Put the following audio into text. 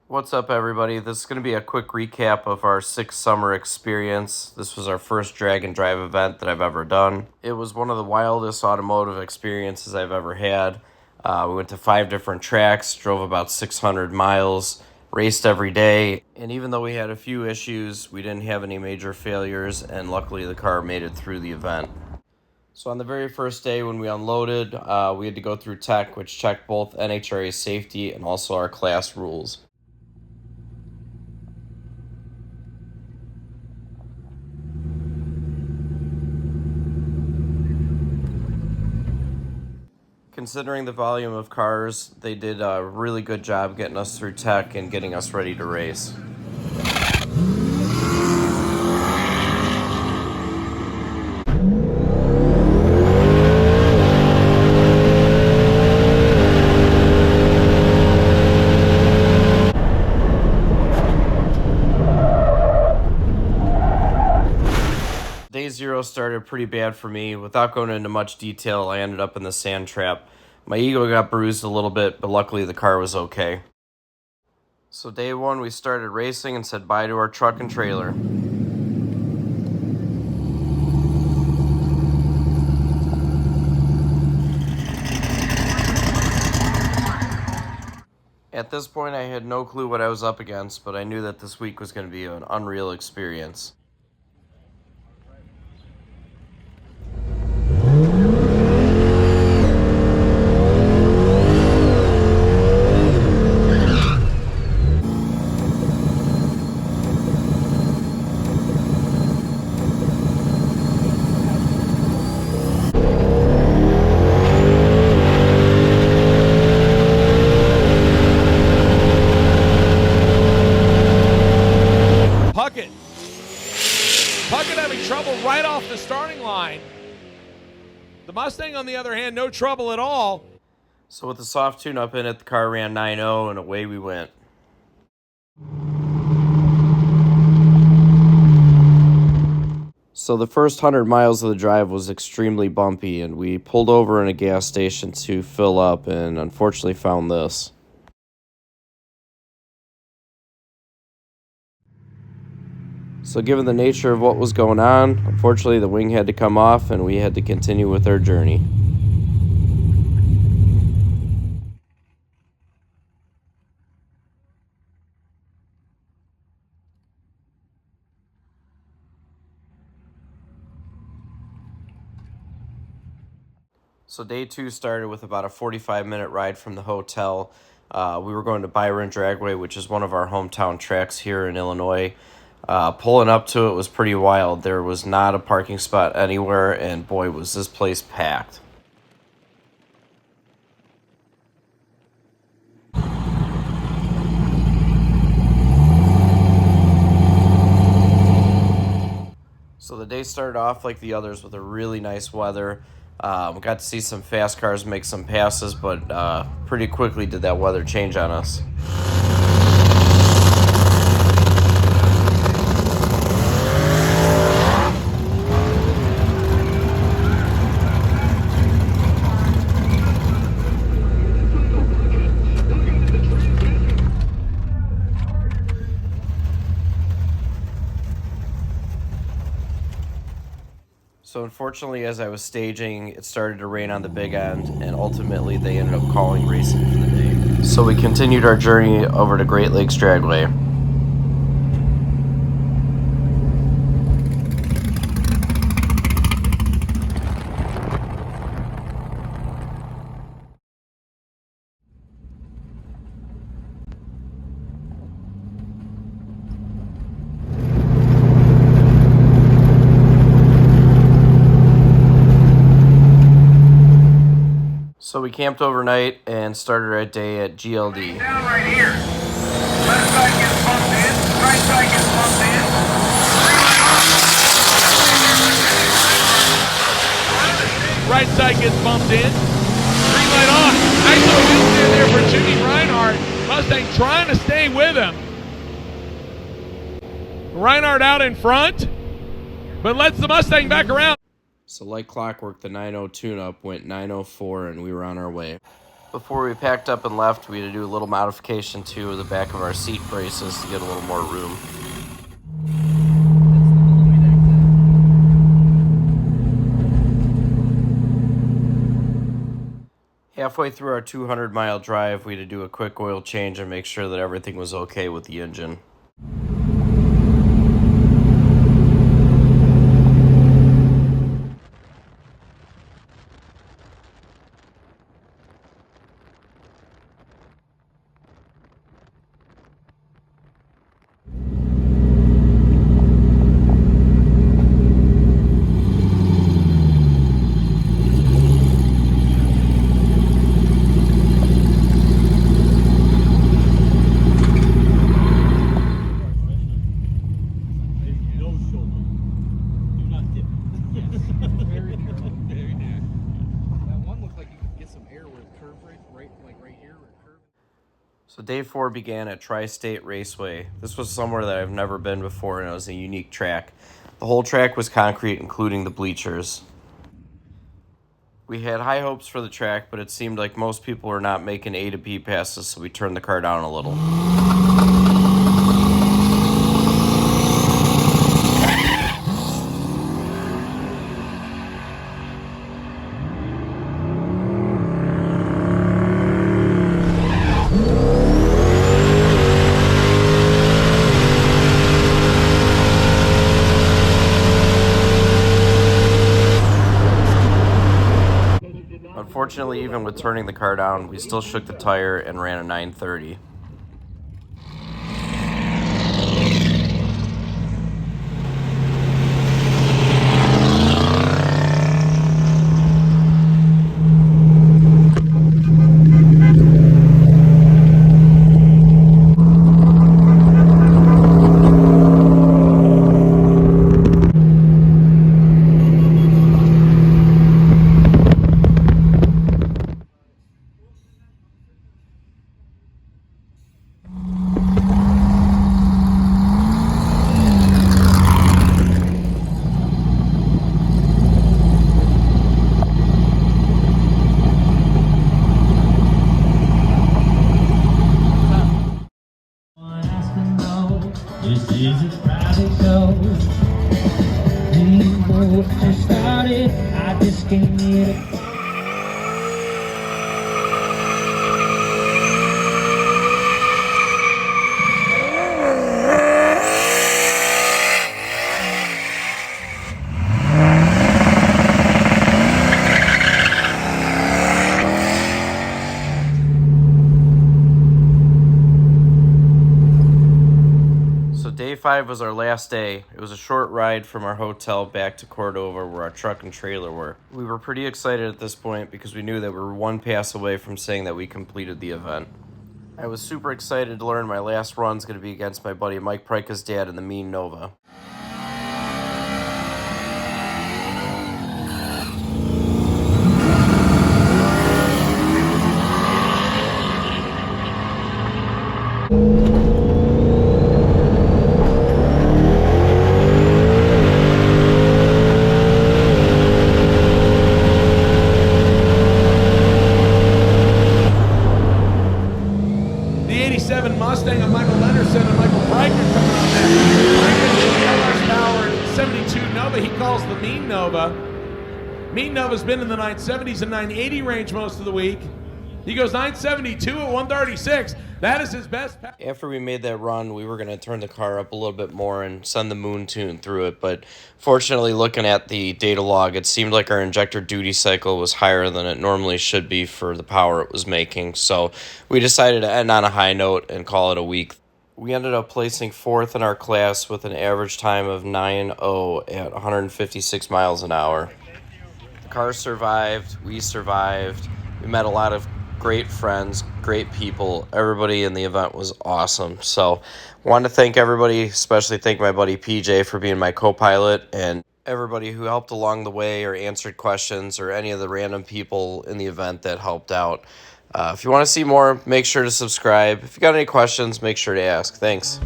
What's up, everybody? This is going to be a quick recap of our 6 summer experience. This was our first drag and drive event that I've ever done. It was one of the wildest automotive experiences I've ever had. We went to 5 different tracks, drove about 600 miles, raced every day, and even though we had a few issues, we didn't have any major failures, and luckily the car made it through the event. So on the very first day when we unloaded, we had to go through tech, which checked both NHRA safety and also our class rules. Considering the volume of cars, they did a really good job getting us through tech and getting us ready to race. Day 0 started pretty bad for me. Without going into much detail, I ended up in the sand trap. My ego got bruised a little bit, but luckily the car was okay. So day 1, we started racing and said bye to our truck and trailer. At this point, I had no clue what I was up against, but I knew that this week was going to be an unreal experience. Puckett having trouble right off the starting line. The Mustang, on the other hand, no trouble at all. So with the soft tune-up in it, the car ran 9.0 and away we went. So the first 100 miles of the drive was extremely bumpy, and we pulled over in a gas station to fill up and unfortunately found this. So given the nature of what was going on, unfortunately the wing had to come off and we had to continue with our journey. So day 2 started with about a 45-minute ride from the hotel. We were going to Byron Dragway, which is one of our hometown tracks here in Illinois. Pulling up to it was pretty wild. There was not a parking spot anywhere, and boy, was this place packed. So the day started off like the others with a really nice weather. We got to see some fast cars make some passes, but pretty quickly did that weather change on us. So unfortunately, as I was staging, it started to rain on the big end, and ultimately they ended up calling racing for the day. So we continued our journey over to Great Lakes Dragway. So we camped overnight and started our day at GLD. Down right here. Left side gets bumped in. Right side gets bumped in. Right side gets bumped in. Green light on. Nice little wheel stand there for Jimmy Reinhardt. Mustang trying to stay with him. Reinhardt out in front, but lets the Mustang back around. So like clockwork, the 9.0 tune-up went 9.04 and we were on our way. Before we packed up and left, we had to do a little modification to the back of our seat braces to get a little more room. Halfway through our 200-mile drive, we had to do a quick oil change and make sure that everything was okay with the engine. So day 4 began at TriState Raceway. This was somewhere that I've never been before, and it was a unique track. The whole track was concrete, including the bleachers. We had high hopes for the track, but it seemed like most people were not making A to B passes, so we turned the car down a little. Unfortunately, even with turning the car down, we still shook the tire and ran a 930. This is a private show. Do you know what just started? I just came here to Day 5 was our last day. It was a short ride from our hotel back to Cordova where our truck and trailer were. We were pretty excited at this point because we knew that we were one pass away from saying that we completed the event. I was super excited to learn my last run's going to be against my buddy Mike Pryka's dad in the Mean Nova. Mustang of Michael Lennerson and Michael Bryker coming on there. LS-powered 72 Nova, he calls the Mean Nova. Mean Nova's been in the 970s and 980 range most of the week. He goes 972 at 136. That is his best. After we made that run, we were going to turn the car up a little bit more and send the Moon Tune through it, but fortunately, looking at the data log, it seemed like our injector duty cycle was higher than it normally should be for the power it was making, so we decided to end on a high note and call it a week. We ended up placing 4th in our class with an average time of 9.0 at 156 miles an hour. The car survived, we survived, we met a lot of great friends, great people. Everybody in the event was awesome. So I want to thank everybody, especially thank my buddy PJ for being my co-pilot and everybody who helped along the way or answered questions or any of the random people in the event that helped out. If you want to see more, make sure to subscribe. If you got any questions, make sure to ask. Thanks.